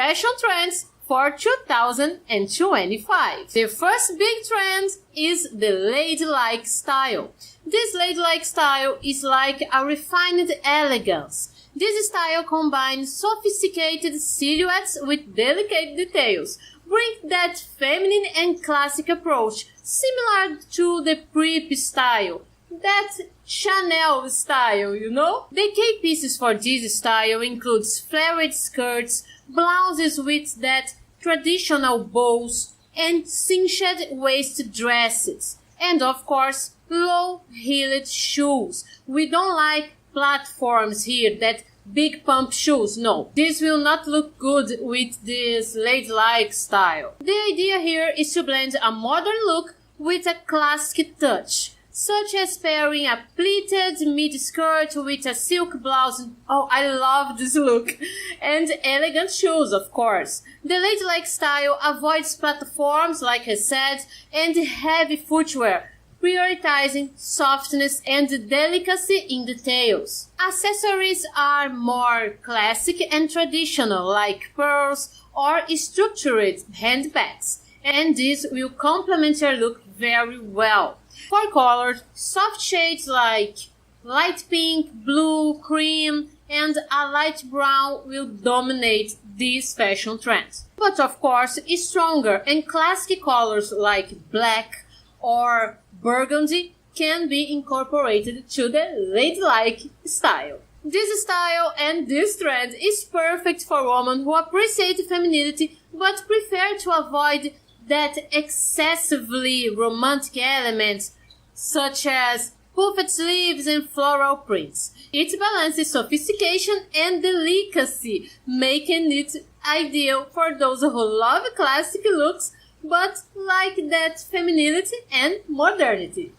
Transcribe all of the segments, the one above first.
fashion trends for 2025. The first big trend is the ladylike style. This ladylike style is like a refined elegance. This style combines sophisticated silhouettes with delicate details, bring that feminine and classic approach, similar to the preppy style, that Chanel style, you know? The key pieces for this style includes flared skirts, blouses with that traditional bows, and cinched waist dresses, and of course, low-heeled shoes. We don't like platforms here, that big pump shoes. No, this will not look good with this ladylike style. The idea here is to blend a modern look with a classic touch, such as pairing a pleated midi skirt with a silk blouse. Oh, I love this look. And elegant shoes, of course. The ladylike style avoids platforms, like I said, and heavy footwear, prioritizing softness and delicacy in details. Accessories are more classic and traditional, like pearls or structured handbags, and this will complement your look very well. For colors, soft shades like light pink, blue, cream, and a light brown will dominate these fashion trends. But of course, stronger and classic colors like black or burgundy can be incorporated to the ladylike style. This style and this trend is perfect for women who appreciate femininity but prefer to avoid that excessively romantic elements such as puffed sleeves and floral prints. It balances sophistication and delicacy, making it ideal for those who love classic looks but like that femininity and modernity.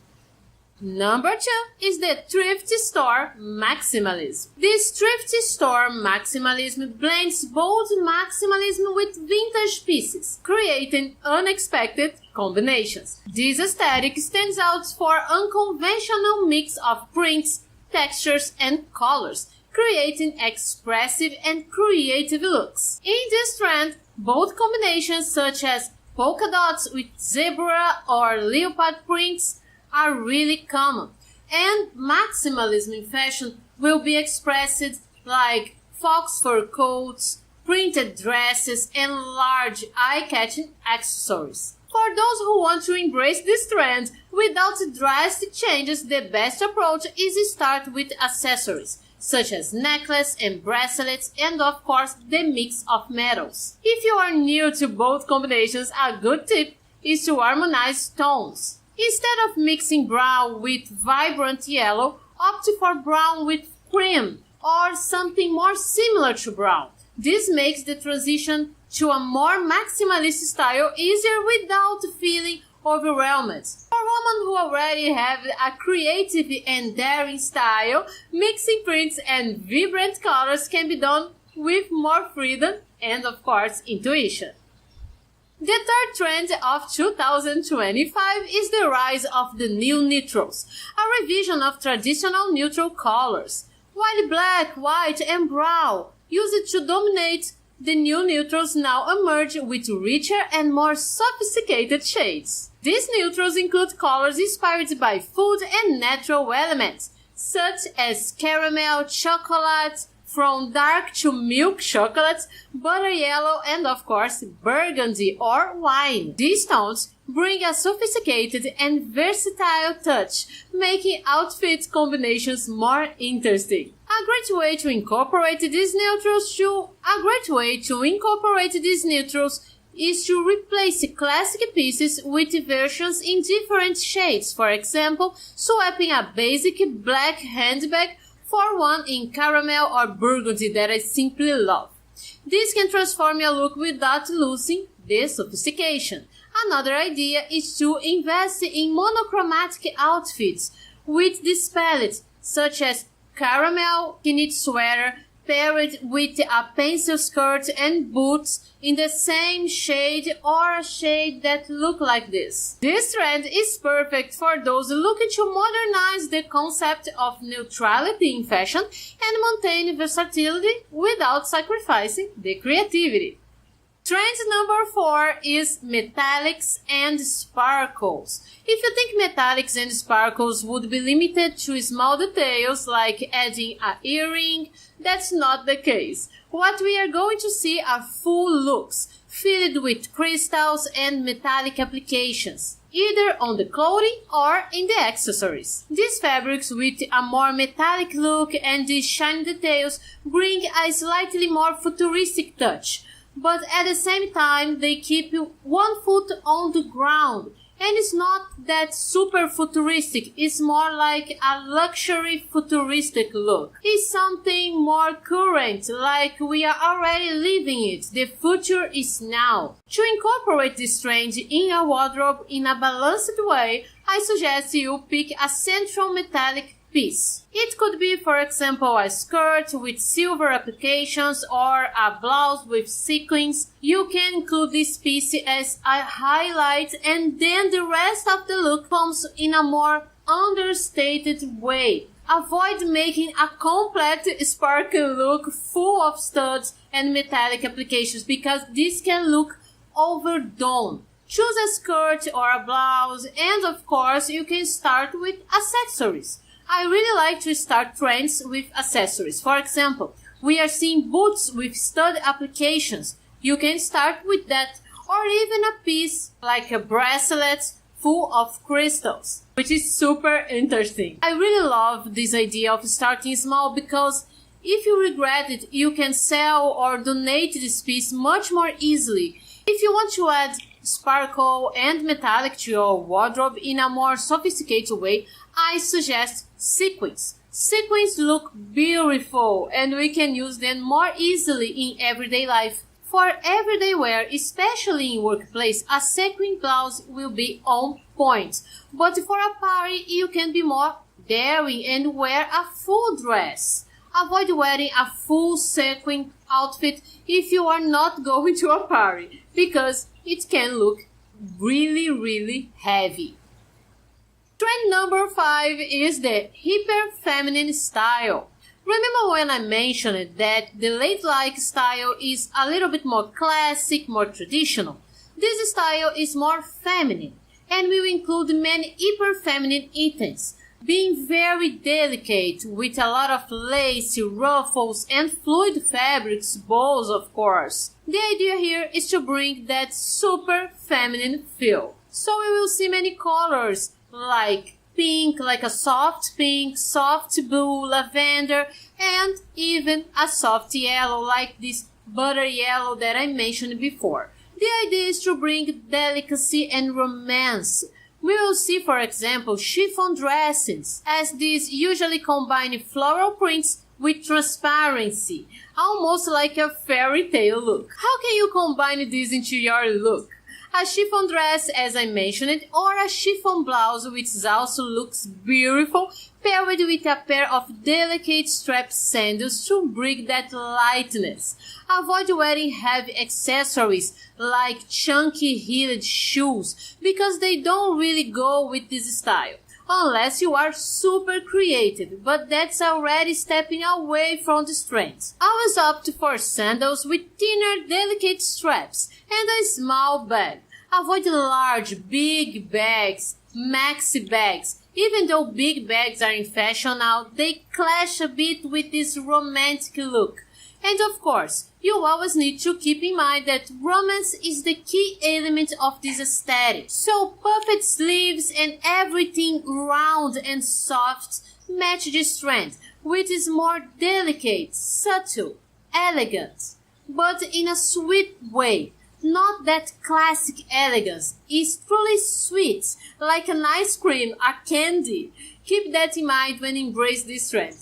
Number 2 is the Thrifty Store maximalism. This Thrifty Store maximalism blends bold maximalism with vintage pieces, creating unexpected combinations. This aesthetic stands out for unconventional mix of prints, textures, and colors, creating expressive and creative looks. In this trend, bold combinations such as polka dots with zebra or leopard prints are really common, and maximalism in fashion will be expressed like faux fur coats, printed dresses, and large eye-catching accessories. For those who want to embrace this trend without drastic changes, the best approach is to start with accessories, such as necklaces and bracelets, and of course the mix of metals. If you are new to both combinations, a good tip is to harmonize tones. Instead of mixing brown with vibrant yellow, opt for brown with cream or something more similar to brown. This makes the transition to a more maximalist style easier without feeling overwhelmed. For women who already have a creative and daring style, mixing prints and vibrant colors can be done with more freedom and, of course, intuition. The third trend of 2025 is the rise of the new neutrals, a revision of traditional neutral colors. While black, white, and brown used to dominate, the new neutrals now emerge with richer and more sophisticated shades. These neutrals include colors inspired by food and natural elements, such as caramel, chocolate, from dark to milk chocolates, butter yellow, and of course burgundy or wine. These tones bring a sophisticated and versatile touch, making outfit combinations more interesting. A great way to incorporate these neutrals is to replace classic pieces with versions in different shades. For example, swapping a basic black handbag for one in caramel or burgundy that I simply love. This can transform your look without losing the sophistication. Another idea is to invest in monochromatic outfits with this palette, such as caramel knit sweater paired with a pencil skirt and boots in the same shade or a shade that look like this. This trend is perfect for those looking to modernize the concept of neutrality in fashion and maintain versatility without sacrificing the creativity. Trend number 4 is metallics and sparkles. If you think metallics and sparkles would be limited to small details like adding an earring, that's not the case. What we are going to see are full looks, filled with crystals and metallic applications, either on the clothing or in the accessories. These fabrics with a more metallic look and these shiny details bring a slightly more futuristic touch, but at the same time they keep one foot on the ground. And it's not that super futuristic, it's more like a luxury futuristic look. It's something more current, like we are already living it. The future is now. To incorporate this trend in your wardrobe in a balanced way, I suggest you pick a central metallic piece. It could be, for example, a skirt with silver applications or a blouse with sequins. You can include this piece as a highlight, and then the rest of the look comes in a more understated way. Avoid making a complete sparkle look full of studs and metallic applications because this can look overdone. Choose a skirt or a blouse, and of course you can start with accessories. I really like to start trends with accessories. For example, we are seeing boots with stud applications. You can start with that, or even a piece like a bracelet full of crystals, which is super interesting. I really love this idea of starting small because if you regret it, you can sell or donate this piece much more easily. If you want to add sparkle and metallic to your wardrobe in a more sophisticated way, I suggest sequins. Sequins look beautiful and we can use them more easily in everyday life. For everyday wear, especially in workplace, a sequin blouse will be on point. But for a party, you can be more daring and wear a full dress. Avoid wearing a full sequin outfit if you are not going to a party, because it can look really heavy. Trend number 5 is the hyper feminine style. Remember when I mentioned that the ladylike style is a little bit more classic, more traditional? This style is more feminine and will include many hyper feminine items, being very delicate with a lot of lace, ruffles and fluid fabrics, bows of course. The idea here is to bring that super feminine feel. So we will see many colors like pink, like a soft pink, soft blue, lavender, and even a soft yellow like this butter yellow that I mentioned before. The idea is to bring delicacy and romance. We will see, for example, chiffon dresses, as these usually combine floral prints with transparency, almost like a fairy tale look. How can you combine this into your look? A chiffon dress, as I mentioned, or a chiffon blouse which also looks beautiful, paired with a pair of delicate strap sandals to bring that lightness. Avoid wearing heavy accessories like chunky heeled shoes because they don't really go with this style, unless you are super creative, but that's already stepping away from the trends. Always opt for sandals with thinner, delicate straps and a small bag. Avoid large, big bags, maxi bags. Even though big bags are in fashion now, they clash a bit with this romantic look. And of course, you always need to keep in mind that romance is the key element of this aesthetic. So puffed sleeves and everything round and soft match this trend, which is more delicate, subtle, elegant, but in a sweet way. Not that classic elegance, it's truly sweet, like an ice cream, a candy. Keep that in mind when embrace this trend.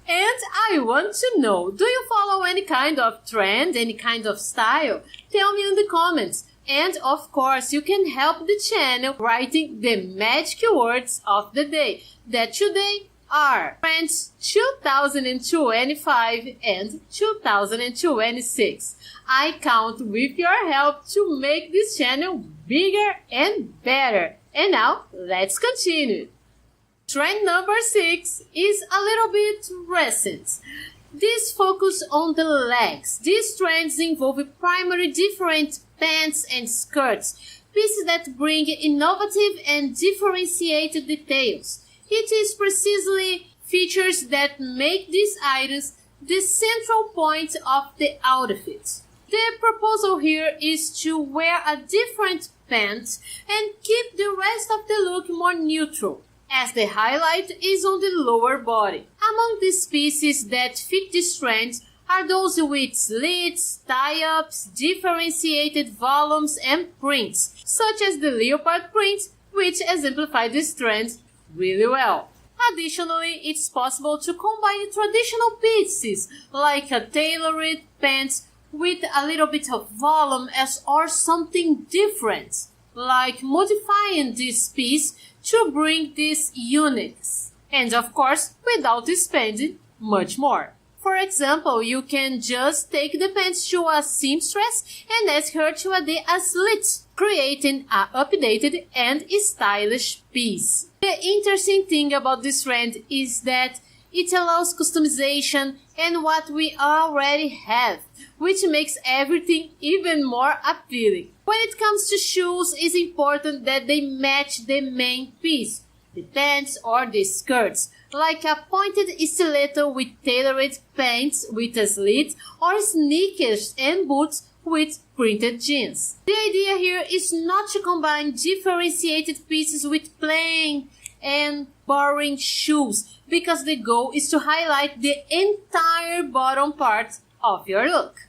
And I want to know, do you follow any kind of trend, any kind of style? Tell me in the comments. And of course, you can help the channel writing the magic words of the day, that today are trends 2025 and 2026. I count with your help to make this channel bigger and better. And now, let's continue. Trend number 6 is a little bit recent. This focus on the legs. These trends involve primarily different pants and skirts, pieces that bring innovative and differentiated details. It is precisely features that make these items the central point of the outfit. The proposal here is to wear a different pant and keep the rest of the look more neutral, as the highlight is on the lower body. Among these pieces that fit this trend are those with slits, tie-ups, differentiated volumes and prints, such as the leopard print, which exemplify this trend really well. Additionally, it's possible to combine traditional pieces like a tailored pant with a little bit of volume or something different, like modifying this piece to bring this uniqueness, and of course without spending much more. For example, you can just take the pants to a seamstress and ask her to add a slit, creating an updated and stylish piece. The interesting thing about this trend is that it allows customization and what we already have, which makes everything even more appealing. When it comes to shoes, it's important that they match the main piece, the pants or the skirts, like a pointed stiletto with tailored pants with a slit, or sneakers and boots with printed jeans. The idea here is not to combine differentiated pieces with plain and boring shoes, because the goal is to highlight the entire bottom part of your look.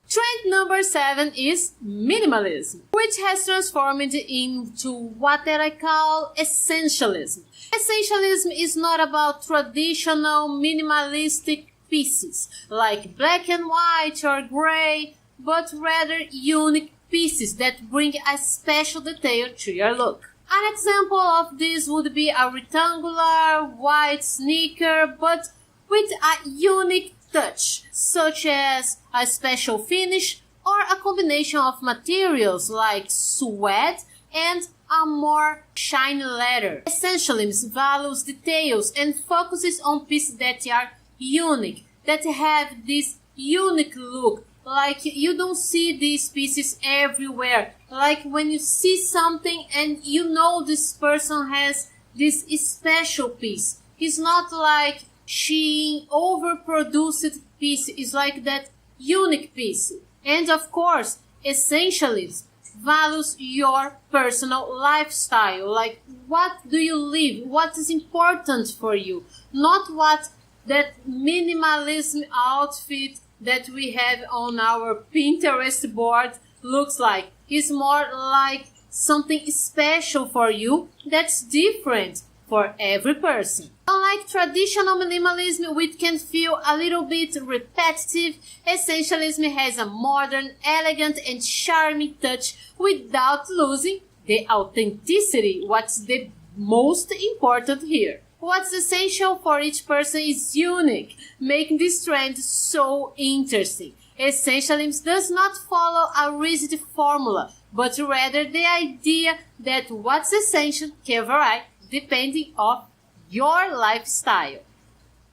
Trend number 7 is minimalism, which has transformed into what I call essentialism. Essentialism is not about traditional minimalistic pieces like black and white or gray, but rather unique pieces that bring a special detail to your look. An example of this would be a rectangular white sneaker but with a unique touch, such as a special finish or a combination of materials like suede and a more shiny leather. Essentialism values details and focuses on pieces that are unique, that have this unique look. Like you don't see these pieces everywhere. Like when you see something and you know this person has this special piece. It's not like she overproduced piece. It's like that unique piece. And of course, essentialism values your personal lifestyle. Like what do you live? What is important for you? Not what that minimalism outfit that we have on our Pinterest board looks like. It's more like something special for you that's different for every person. Unlike traditional minimalism, which can feel a little bit repetitive, essentialism has a modern, elegant and charming touch without losing the authenticity. What's the most important here? What's essential for each person is unique, making this trend so interesting. Essentialism does not follow a rigid formula, but rather the idea that what's essential can vary depending on your lifestyle.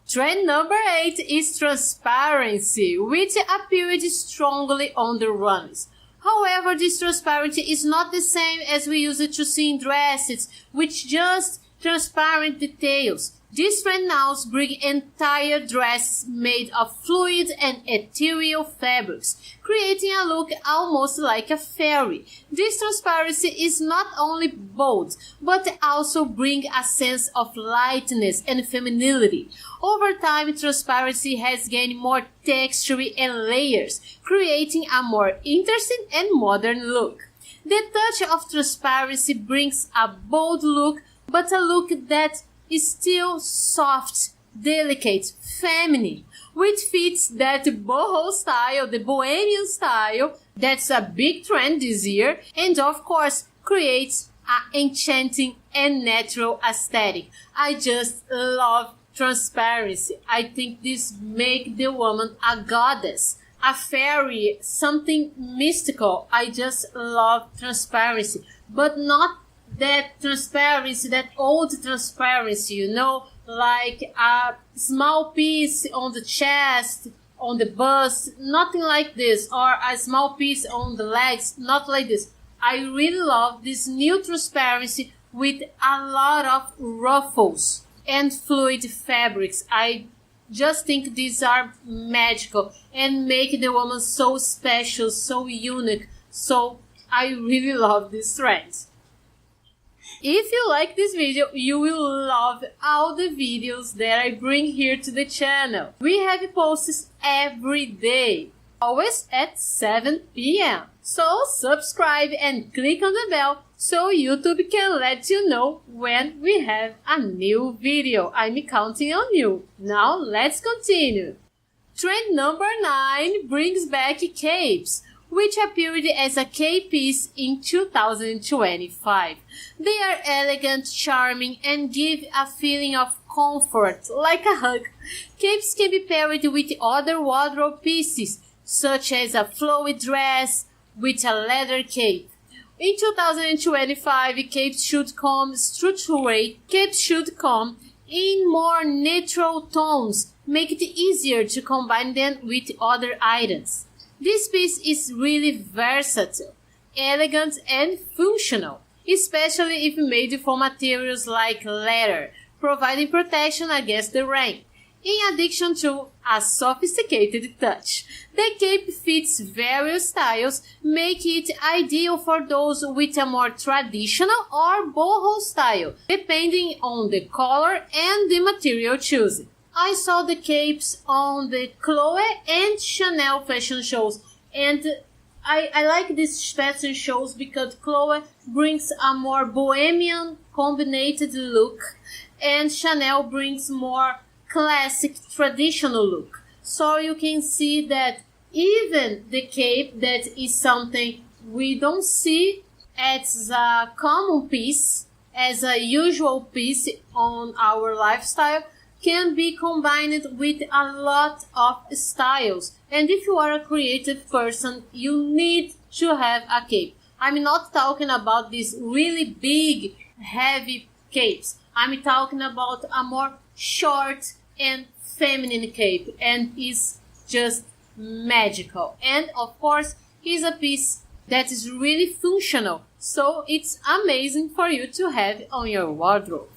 Trend number 8 is transparency, which appeared strongly on the runners. However, this transparency is not the same as we used to see in dresses, which just transparent details. This trend now brings entire dresses made of fluid and ethereal fabrics, creating a look almost like a fairy. This transparency is not only bold, but also brings a sense of lightness and femininity. Over time, transparency has gained more texture and layers, creating a more interesting and modern look. The touch of transparency brings a bold look, but a look that is still soft, delicate, feminine, which fits that boho style, the bohemian style, that's a big trend this year, and of course creates an enchanting and natural aesthetic. I just love transparency. I think this makes the woman a goddess, a fairy, something mystical. I just love transparency, but not that transparency, that old transparency, like a small piece on the chest, on the bust, nothing like this, or a small piece on the legs, not like this. I really love this new transparency with a lot of ruffles and fluid fabrics. I just think these are magical and make the woman so special, so unique. So I really love this trend. If you like this video, you will love all the videos that I bring here to the channel. We have posts every day, always at 7 p.m. So subscribe and click on the bell so YouTube can let you know when we have a new video. I'm counting on you. Now let's continue. Trend number 9 brings back capes, which appeared as a cape piece in 2025. They are elegant, charming, and give a feeling of comfort, like a hug. Capes can be paired with other wardrobe pieces, such as a flowy dress with a leather cape. In 2025, capes should come structured. Capes should come in more neutral tones, make it easier to combine them with other items. This piece is really versatile, elegant, and functional, especially if made from materials like leather, providing protection against the rain. In addition to a sophisticated touch, the cape fits various styles, making it ideal for those with a more traditional or boho style, depending on the color and the material chosen. I saw the capes on the Chloe and Chanel fashion shows, and I like these fashion shows because Chloe brings a more bohemian combined look and Chanel brings more classic traditional look. So you can see that even the cape that is something we don't see as a common piece, as a usual piece on our lifestyle, can be combined with a lot of styles. And if you are a creative person, you need to have a cape. I'm not talking about these really big, heavy capes. I'm talking about a more short and feminine cape, and is just magical. And of course, is a piece that is really functional, so it's amazing for you to have on your wardrobe.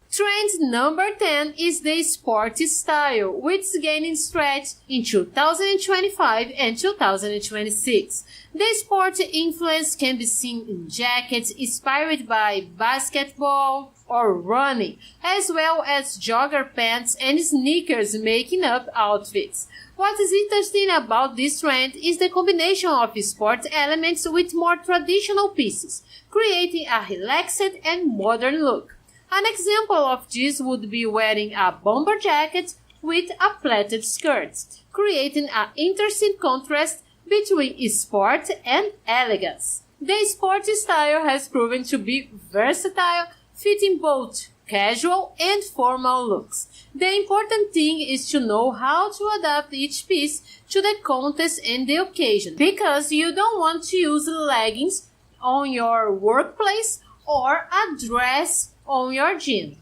Trend number 10 is the sporty style, which is gaining stretch in 2025 and 2026. The sport influence can be seen in jackets inspired by basketball or running, as well as jogger pants and sneakers making up outfits. What is interesting about this trend is the combination of sport elements with more traditional pieces, creating a relaxed and modern look. An example of this would be wearing a bomber jacket with a pleated skirt, creating an interesting contrast between sport and elegance. The sporty style has proven to be versatile, fitting both casual and formal looks. The important thing is to know how to adapt each piece to the context and the occasion, because you don't want to use leggings on your workplace or a dress on your gym,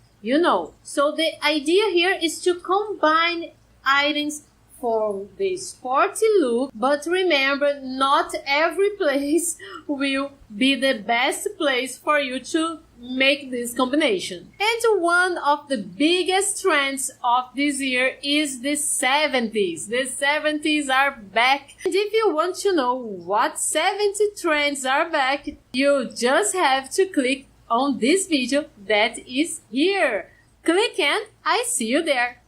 So the idea here is to combine items for the sporty look, but remember, not every place will be the best place for you to make this combination. And one of the biggest trends of this year is the 70s. The 70s are back. And if you want to know what 70 trends are back, you just have to click on this video that is here. Click and I see you there.